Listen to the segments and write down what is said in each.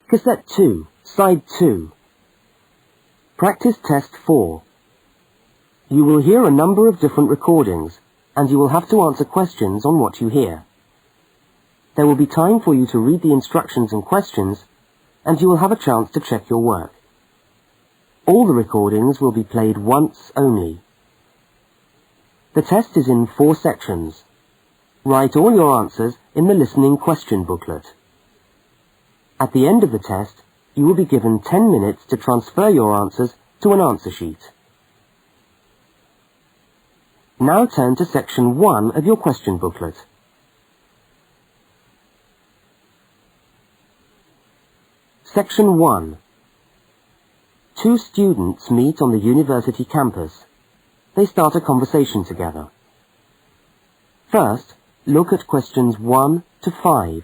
Cassette 2, Side 2. Practice Test 4. You will hear a number of different recordings, and you will have to answer questions on what you hear. There will be time for you to read the instructions and questions, and you will have a chance to check your work. All the recordings will be played once only. The test is in 4 sections. Write all your answers in the listening question booklet. At the end of the test, you will be given 10 minutes to transfer your answers to an answer sheet. Now turn to section 1 of your question booklet. Section 1. 2 students meet on the university campus. They start a conversation together. First, look at questions 1 to 5.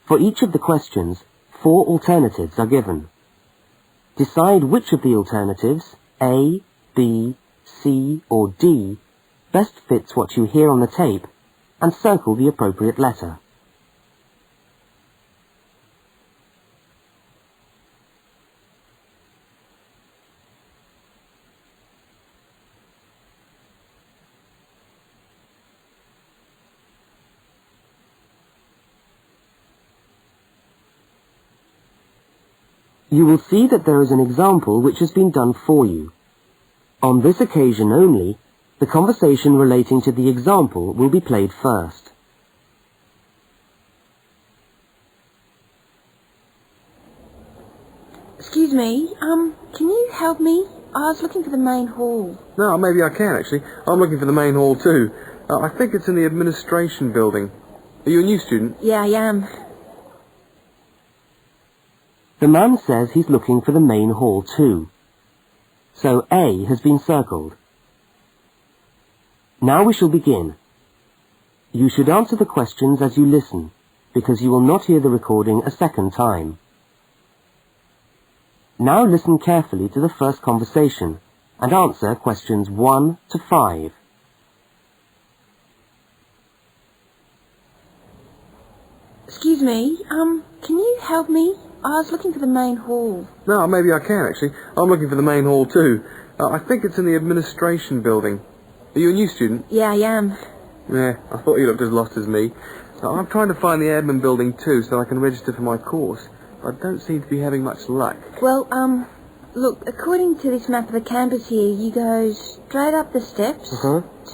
For each of the questions, 4 alternatives are given. Decide which of the alternatives, A, B, C or D, best fits what you hear on the tape, and circle the appropriate letter. You will see that there is an example which has been done for you. On this occasion only, the conversation relating to the example will be played first. Excuse me, can you help me? I was looking for the main hall. No, maybe I can actually. I'm looking for the main hall too. I think it's in the administration building. Are you a new student? Yeah, I am. The man says he's looking for the main hall too. So A has been circled. Now we shall begin. You should answer the questions as you listen, because you will not hear the recording a second time. Now listen carefully to the first conversation and answer questions 1 to 5. Excuse me, can you help me? I was looking for the main hall. No, maybe I can actually. I'm looking for the main hall too. I think it's in the administration building. Are you a new student? Yeah, I am. Yeah, I thought you looked as lost as me. I'm trying to find the admin building too so I can register for my course. I don't seem to be having much luck. Well, look, according to this map of the campus here, you go straight up the steps,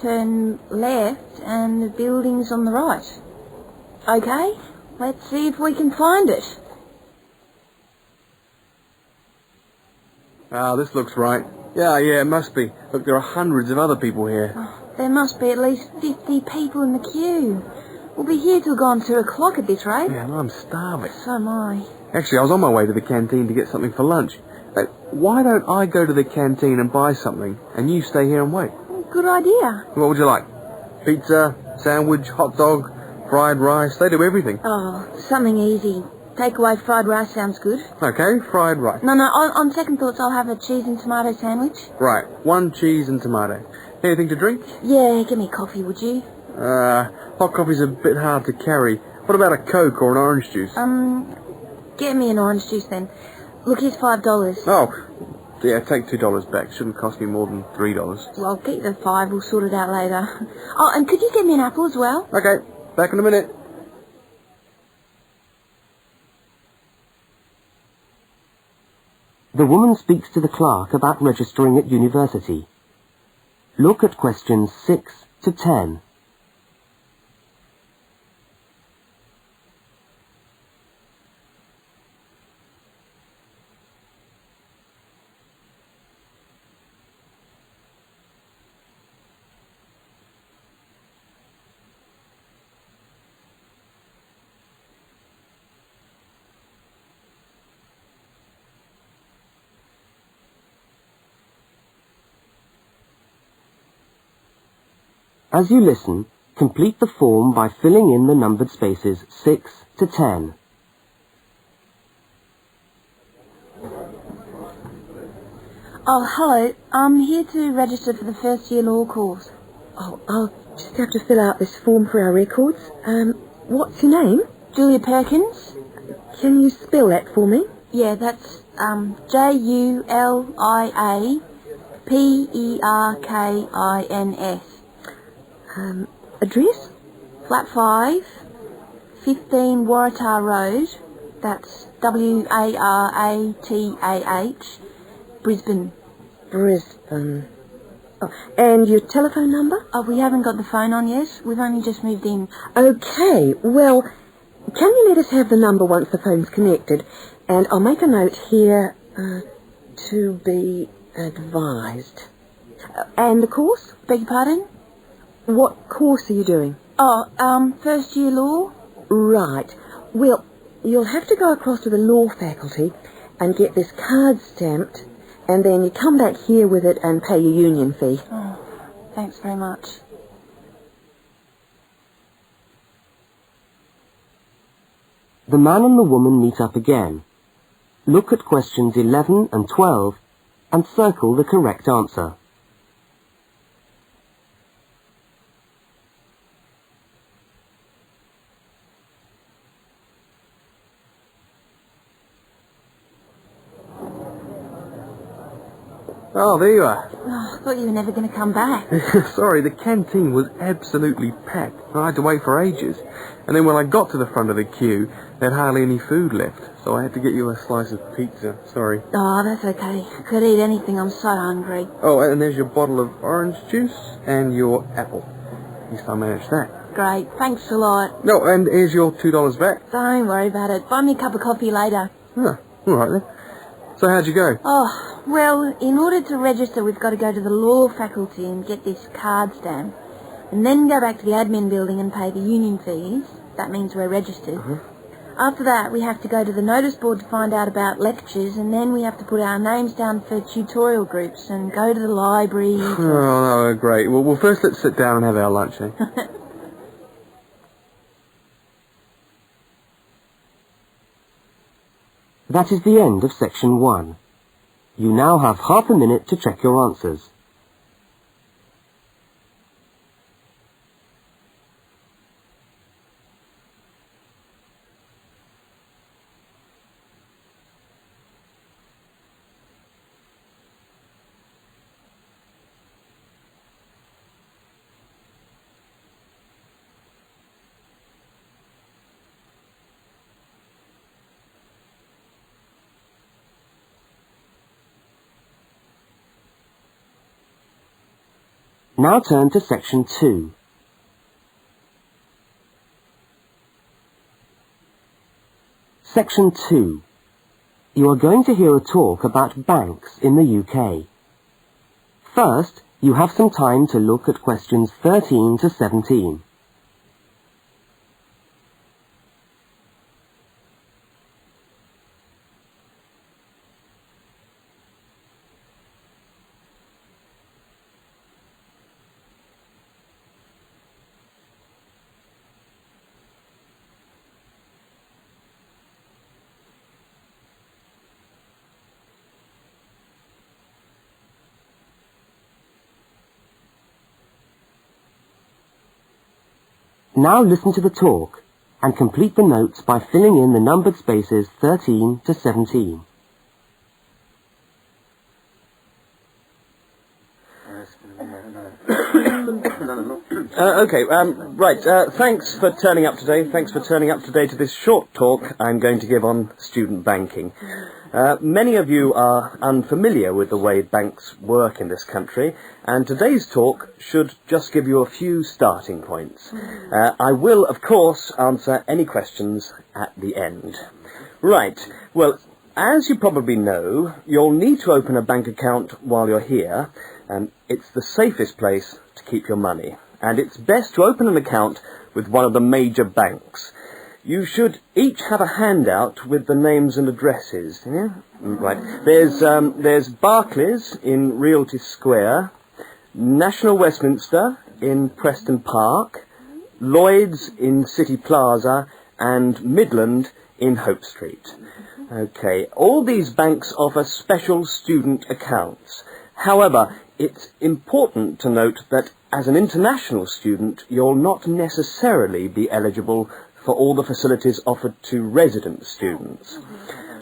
turn left, and the building's on the right. Okay, let's see if we can find it. Ah, this looks right. Yeah, it must be. Look, there are hundreds of other people here. Oh, there must be at least 50 people in the queue. We'll be here till gone 2 o'clock at this rate. Yeah, and I'm starving. So am I. Actually, I was on my way to the canteen to get something for lunch. Why don't I go to the canteen and buy something, and you stay here and wait? Good idea. What would you like? Pizza, sandwich, hot dog, fried rice? They do everything. Oh, something easy. Takeaway fried rice sounds good. Okay, fried rice. No, on second thoughts, I'll have a cheese and tomato sandwich. Right, 1 cheese and tomato. Anything to drink? Yeah, give me coffee, would you? Hot coffee's a bit hard to carry. What about a Coke or an orange juice? Get me an orange juice then. Look, here's $5. Oh, yeah, take $2 back. Shouldn't cost me more than $3. Well, keep the 5. We'll sort it out later. Oh, and could you get me an apple as well? Okay, back in a minute. The woman speaks to the clerk about registering at university. Look at questions 6 to 10. As you listen, complete the form by filling in the numbered spaces 6 to 10. Oh, hello. I'm here to register for the first year law course. Oh, I'll just have to fill out this form for our records. What's your name? Julia Perkins. Can you spell that for me? Yeah, that's JULIAPERKINS. Address? Flat 5, 15 Waratah Road. That's WARATAH, Brisbane. Brisbane. Oh, and your telephone number? Oh, we haven't got the phone on yet. We've only just moved in. Okay, well, can you let us have the number once the phone's connected? And I'll make a note here, to be advised. And the course? Beg your pardon? What course are you doing? Oh, first year law. Right. Well, you'll have to go across to the law faculty and get this card stamped, and then you come back here with it and pay your union fee. Oh, thanks very much. The man and the woman meet up again. Look at questions 11 and 12 and circle the correct answer. Oh, there you are. Oh, I thought you were never going to come back. Sorry, the canteen was absolutely packed. I had to wait for ages. And then when I got to the front of the queue, they had hardly any food left. So I had to get you a slice of pizza. Sorry. Oh, that's okay. I could eat anything. I'm so hungry. Oh, and there's your bottle of orange juice and your apple. At least I managed that. Great. Thanks a lot. No, and here's your $2 back. Don't worry about it. Buy me a cup of coffee later. Huh, all right then. So how'd you go? Oh, well, in order to register, we've got to go to the law faculty and get this card stamp, and then go back to the admin building and pay the union fees. That means we're registered. After that, we have to go to the notice board to find out about lectures, and then we have to put our names down for tutorial groups and go to the library. Oh, no, great. Well, first let's sit down and have our lunch, eh? That is the end of section 1. You now have half a minute to check your answers. Now turn to section 2. Section 2. You are going to hear a talk about banks in the UK. First, you have some time to look at questions 13 to 17. Now listen to the talk and complete the notes by filling in the numbered spaces 13 to 17. Thanks for turning up today. Thanks for turning up today to this short talk I'm going to give on student banking. Many of you are unfamiliar with the way banks work in this country, and today's talk should just give you a few starting points. I will, of course, answer any questions at the end. Right, well, as you probably know, you'll need to open a bank account while you're here, and it's the safest place to keep your money. And it's best to open an account with one of the major banks. You should each have a handout with the names and addresses. Yeah? Right. There's Barclays in Realty Square, National Westminster in Preston Park, Lloyd's in City Plaza, and Midland in Hope Street. Okay, all these banks offer special student accounts. However, it's important to note that as an international student, you'll not necessarily be eligible for all the facilities offered to resident students.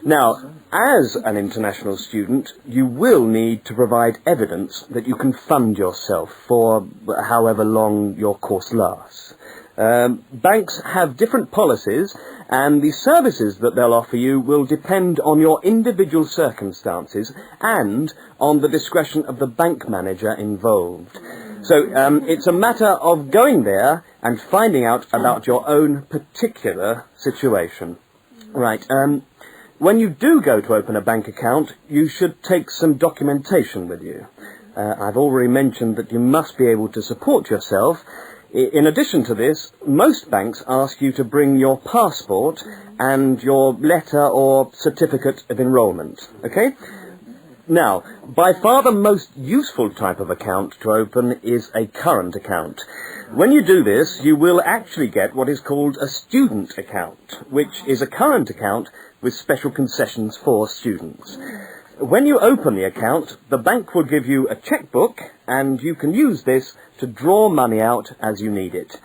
Now, as an international student, you will need to provide evidence that you can fund yourself for however long your course lasts. Banks have different policies, and the services that they'll offer you will depend on your individual circumstances and on the discretion of the bank manager involved. So it's a matter of going there and finding out about your own particular situation. Right. When you do go to open a bank account, you should take some documentation with you. I've already mentioned that you must be able to support yourself. In addition to this, most banks ask you to bring your passport and your letter or certificate of enrolment. Okay? Now, by far the most useful type of account to open is a current account. When you do this, you will actually get what is called a student account, which is a current account with special concessions for students. When you open the account, the bank will give you a checkbook, and you can use this to draw money out as you need it.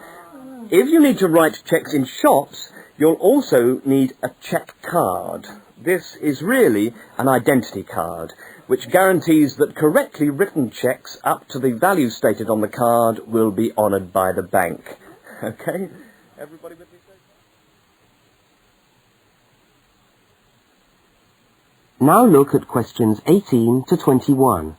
If you need to write checks in shops, you'll also need a check card. This is really an identity card, which guarantees that correctly written checks up to the value stated on the card will be honoured by the bank. Okay? Everybody with me? Now look at questions 18 to 21.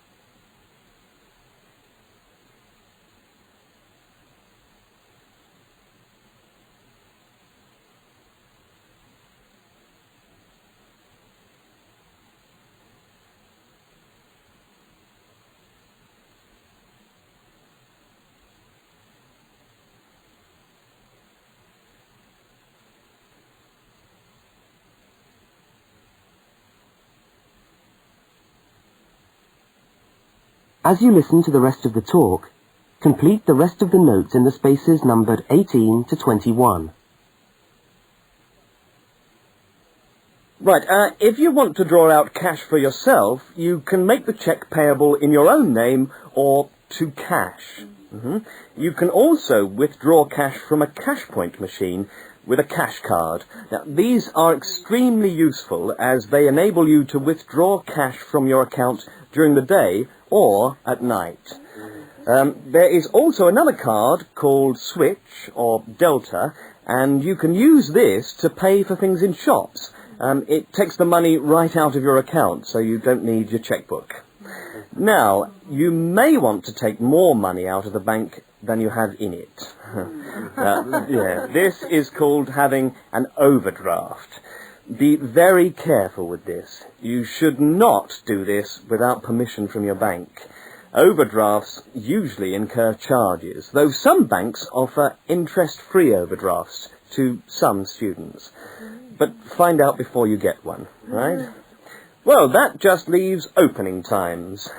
As you listen to the rest of the talk, complete the rest of the notes in the spaces numbered 18 to 21. Right, if you want to draw out cash for yourself, you can make the cheque payable in your own name or to cash. You can also withdraw cash from a cash point machine with a cash card. Now, these are extremely useful as they enable you to withdraw cash from your account during the day or at night. There is also another card called Switch or Delta, and you can use this to pay for things in shops. It takes the money right out of your account, so you don't need your checkbook. Now, you may want to take more money out of the bank than you have in it. This is called having an overdraft. Be very careful with this. You should not do this without permission from your bank. Overdrafts usually incur charges, though some banks offer interest-free overdrafts to some students. But find out before you get one, right? Well, that just leaves opening times.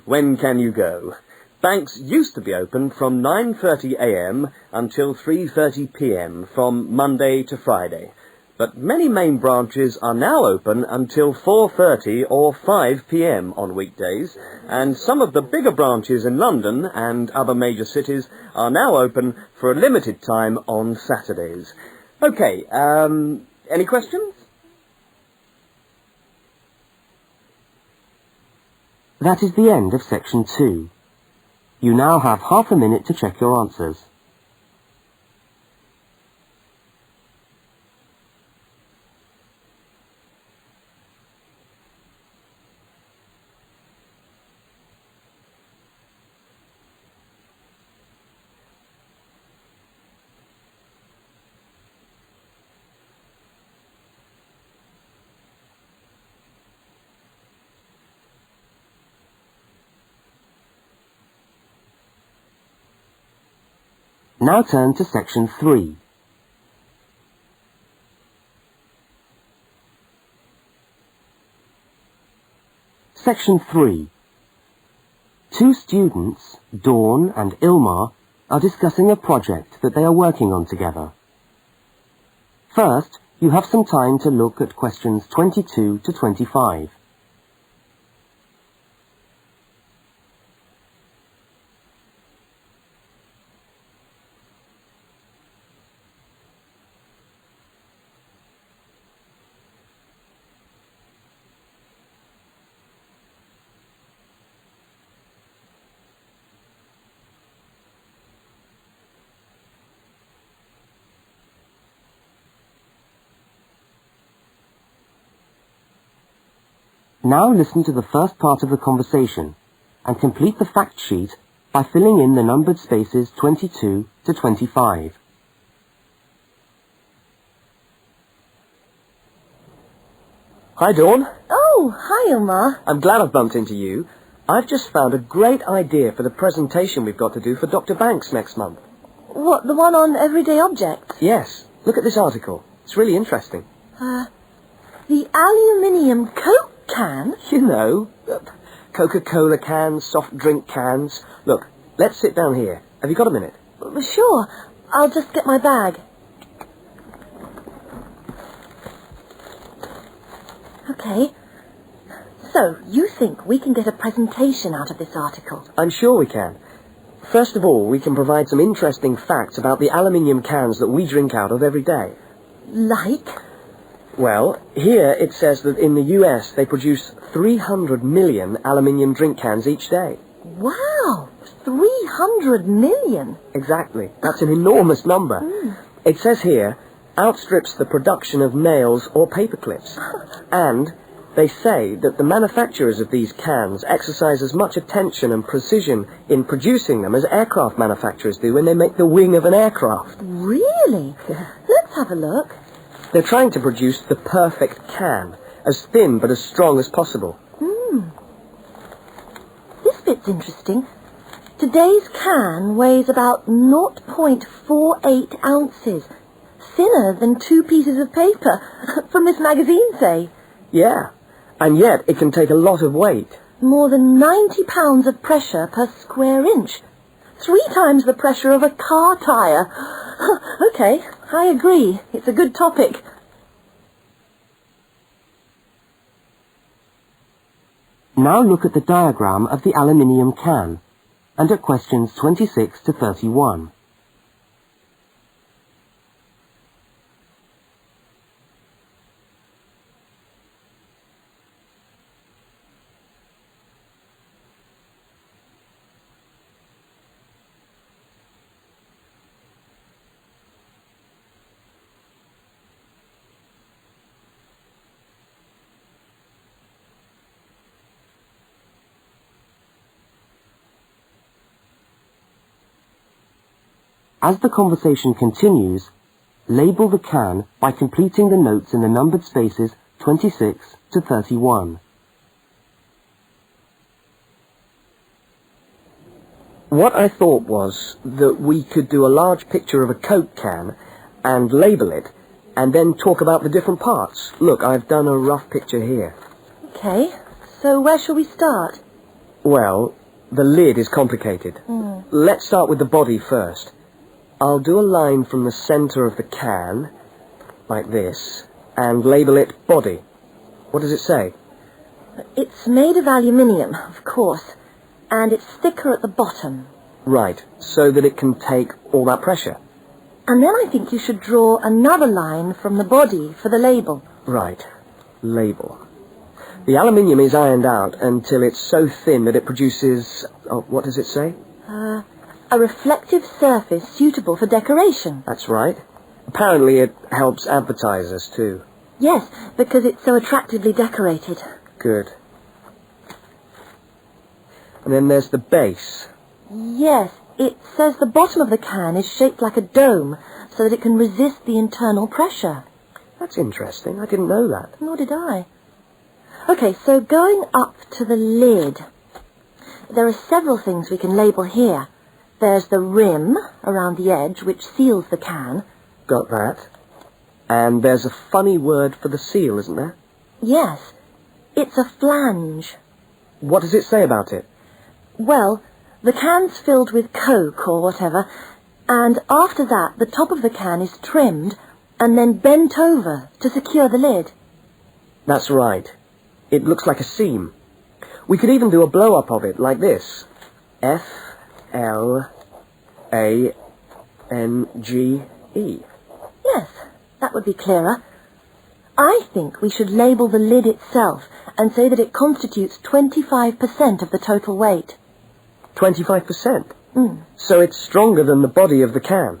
When can you go? Banks used to be open from 9:30 a.m. until 3:30 p.m. from Monday to Friday. But many main branches are now open until 4:30 or 5 p.m. on weekdays, and some of the bigger branches in London and other major cities are now open for a limited time on Saturdays. Okay, any questions? That is the end of section 2. You now have half a minute to check your answers. Now turn to section 3. Section 3. Two students, Dawn and Ilmar, are discussing a project that they are working on together. First, you have some time to look at questions 22 to 25. Now listen to the first part of the conversation and complete the fact sheet by filling in the numbered spaces 22 to 25. Hi, Dawn. Oh, hi, Omar. I'm glad I've bumped into you. I've just found a great idea for the presentation we've got to do for Dr. Banks next month. What, the one on everyday objects? Yes. Look at this article. It's really interesting. The aluminium Coke can? You know, Coca-Cola cans, soft drink cans. Look, let's sit down here. Have you got a minute? Sure. I'll just get my bag. Okay. So, you think we can get a presentation out of this article? I'm sure we can. First of all, we can provide some interesting facts about the aluminium cans that we drink out of every day. Like? Well, here it says that in the US they produce 300 million aluminium drink cans each day. Wow! 300 million? Exactly. That's an enormous number. It says here, outstrips the production of nails or paper clips. And they say that the manufacturers of these cans exercise as much attention and precision in producing them as aircraft manufacturers do when they make the wing of an aircraft. Really? Yeah. Let's have a look. They're trying to produce the perfect can, as thin but as strong as possible. This bit's interesting. Today's can weighs about 0.48 ounces. Thinner than 2 pieces of paper. From this magazine, say. Yeah, and yet it can take a lot of weight. More than 90 pounds of pressure per square inch. 3 times the pressure of a car tyre. Okay, I agree. It's a good topic. Now look at the diagram of the aluminium can and at questions 26 to 31. As the conversation continues, label the can by completing the notes in the numbered spaces 26 to 31. What I thought was that we could do a large picture of a Coke can and label it, and then talk about the different parts. Look, I've done a rough picture here. Okay, so where shall we start? Well, the lid is complicated. Let's start with the body first. I'll do a line from the center of the can, like this, and label it body. What does it say? It's made of aluminium, of course, and it's thicker at the bottom. Right, so that it can take all that pressure. And then I think you should draw another line from the body for the label. Right, label. The aluminium is ironed out until it's so thin that it produces, what does it say? A reflective surface suitable for decoration. That's right. Apparently it helps advertisers too. Yes, because it's so attractively decorated. Good. And then there's the base. Yes, it says the bottom of the can is shaped like a dome so that it can resist the internal pressure. That's interesting. I didn't know that. Nor did I. Okay, so going up to the lid, there are several things we can label here. There's the rim around the edge, which seals the can. Got that. And there's a funny word for the seal, isn't there? Yes, it's a flange. What does it say about it? Well, the can's filled with Coke or whatever, and after that the top of the can is trimmed and then bent over to secure the lid. That's right. It looks like a seam. We could even do a blow-up of it, like this. F-L-A-N-G-E. Yes, that would be clearer. I think we should label the lid itself and say that it constitutes 25% of the total weight. 25%? So it's stronger than the body of the can.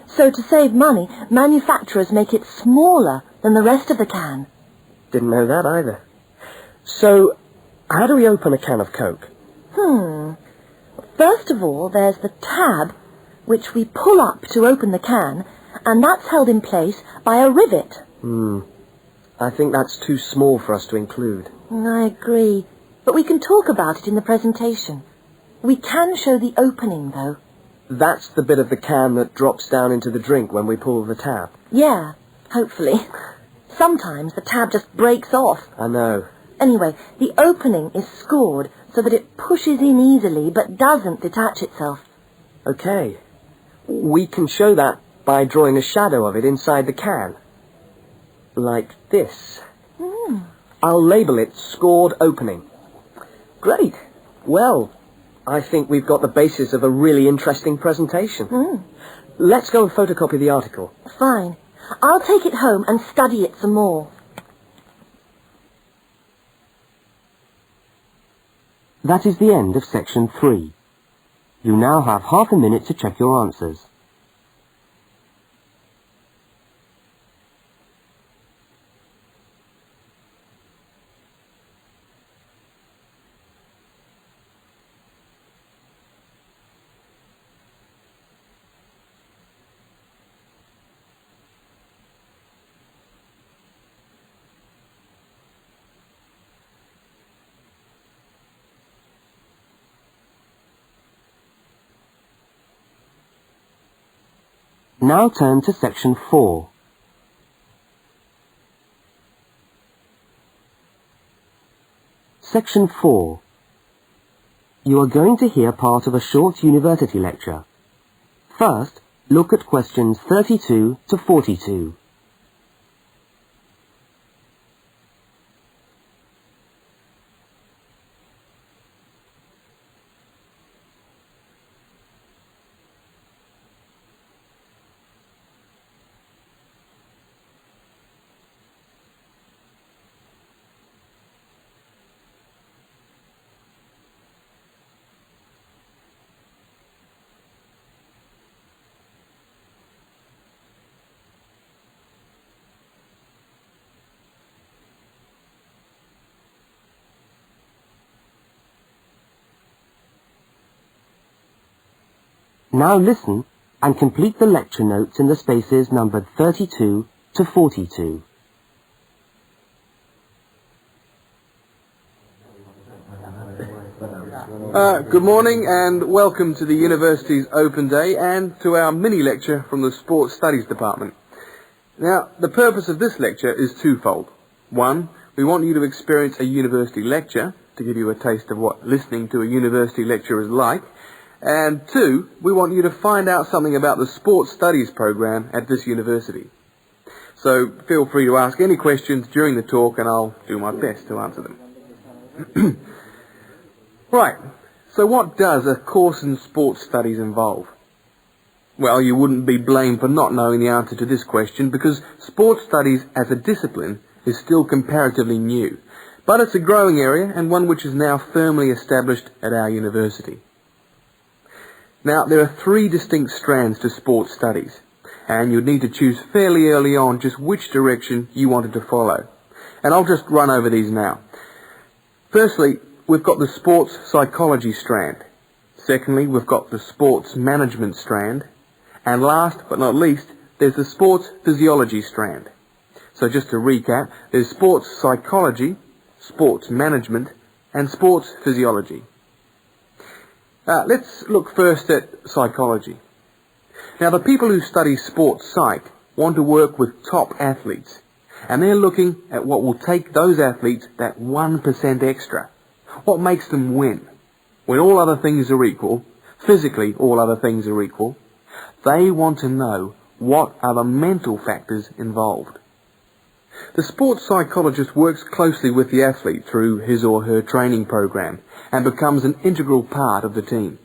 So to save money, manufacturers make it smaller than the rest of the can. Didn't know that either. So, how do we open a can of Coke? First of all, there's the tab, which we pull up to open the can, and that's held in place by a rivet. I think that's too small for us to include. I agree, but we can talk about it in the presentation. We can show the opening, though. That's the bit of the can that drops down into the drink when we pull the tab. Yeah, hopefully. Sometimes the tab just breaks off. I know. Anyway, the opening is scored so that it pushes in easily but doesn't detach itself. Okay. We can show that by drawing a shadow of it inside the can. Like this. I'll label it Scored Opening. Great. Well, I think we've got the basis of a really interesting presentation. Let's go and photocopy the article. Fine. I'll take it home and study it some more. That is the end of section 3. You now have half a minute to check your answers. Now turn to section 4. Section 4. You are going to hear part of a short university lecture. First, look at questions 32 to 42. Now listen and complete the lecture notes in the spaces numbered 32 to 42. Good morning and welcome to the university's open day and to our mini lecture from the Sports Studies Department. Now, the purpose of this lecture is twofold. One, we want you to experience a university lecture to give you a taste of what listening to a university lecture is like. And two, we want you to find out something about the Sports Studies program at this university. So feel free to ask any questions during the talk and I'll do my best to answer them. Right, so what does a course in sports studies involve? Well, you wouldn't be blamed for not knowing the answer to this question because sports studies as a discipline is still comparatively new. But it's a growing area and one which is now firmly established at our university. Now, there are 3 distinct strands to sports studies, and you'd need to choose fairly early on just which direction you wanted to follow. And I'll just run over these now. Firstly, we've got the sports psychology strand. Secondly, we've got the sports management strand. And last but not least, there's the sports physiology strand. So just to recap, there's sports psychology, sports management, and sports physiology. Let's look first at psychology. Now, the people who study sports psych want to work with top athletes, and they're looking at what will take those athletes that 1% extra. What makes them win? When all other things are equal, physically all other things are equal, they want to know what are the mental factors involved. The sports psychologist works closely with the athlete through his or her training program and becomes an integral part of the team.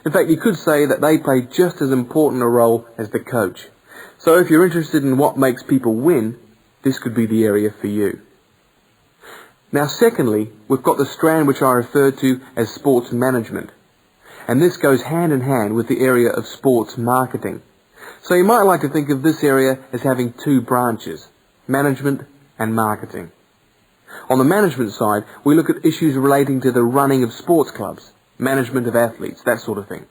In fact, you could say that they play just as important a role as the coach. So if you're interested in what makes people win, this could be the area for you. Now, secondly, we've got the strand which I referred to as sports management. And this goes hand in hand with the area of sports marketing. So you might like to think of this area as having 2 branches, management and marketing. On the management side, we look at issues relating to the running of sports clubs, management of athletes, that sort of thing.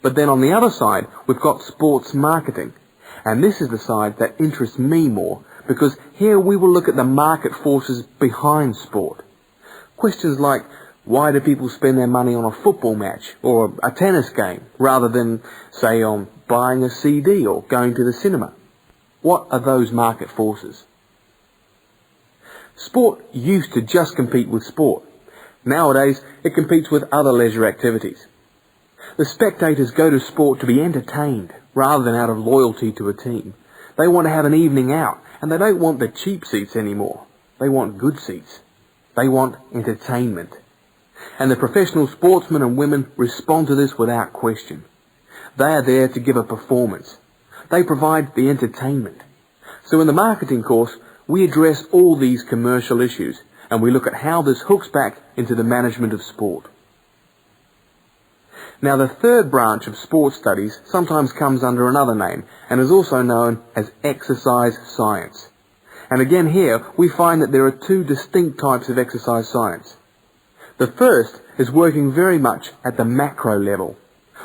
But then on the other side, we've got sports marketing. And this is the side that interests me more, because here we will look at the market forces behind sport. Questions like, why do people spend their money on a football match or a tennis game rather than, say, on buying a CD or going to the cinema? What are those market forces? Sport used to just compete with sport. Nowadays, it competes with other leisure activities. The spectators go to sport to be entertained rather than out of loyalty to a team. They want to have an evening out, and they don't want the cheap seats anymore. They want good seats. They want entertainment. And the professional sportsmen and women respond to this without question. They are there to give a performance. They provide the entertainment. So in the marketing course, we address all these commercial issues, and we look at how this hooks back into the management of sport. Now, the third branch of sports studies sometimes comes under another name and is also known as exercise science. And again here, we find that there are two distinct types of exercise science. The first is working very much at the macro level,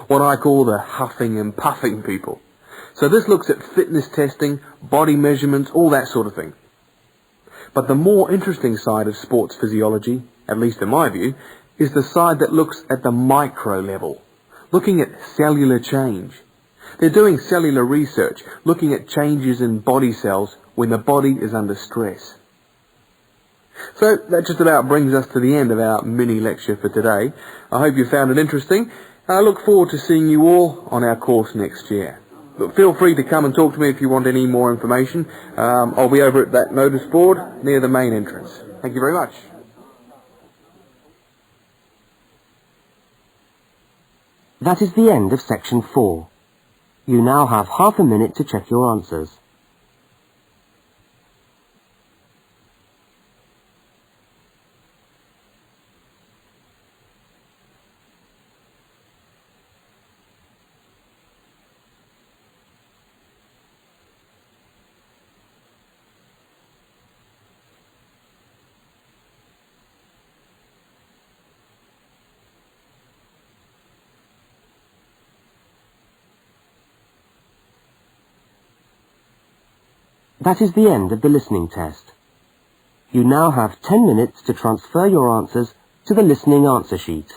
what I call the huffing and puffing people. So this looks at fitness testing, body measurements, all that sort of thing. But the more interesting side of sports physiology, at least in my view, is the side that looks at the micro level, looking at cellular change. They're doing cellular research, looking at changes in body cells when the body is under stress. So that just about brings us to the end of our mini lecture for today. I hope you found it interesting. I look forward to seeing you all on our course next year. But feel free to come and talk to me if you want any more information. I'll be over at that notice board near the main entrance. Thank you very much. That is the end of section 4. You now have half a minute to check your answers. That is the end of the listening test. You now have 10 minutes to transfer your answers to the listening answer sheet.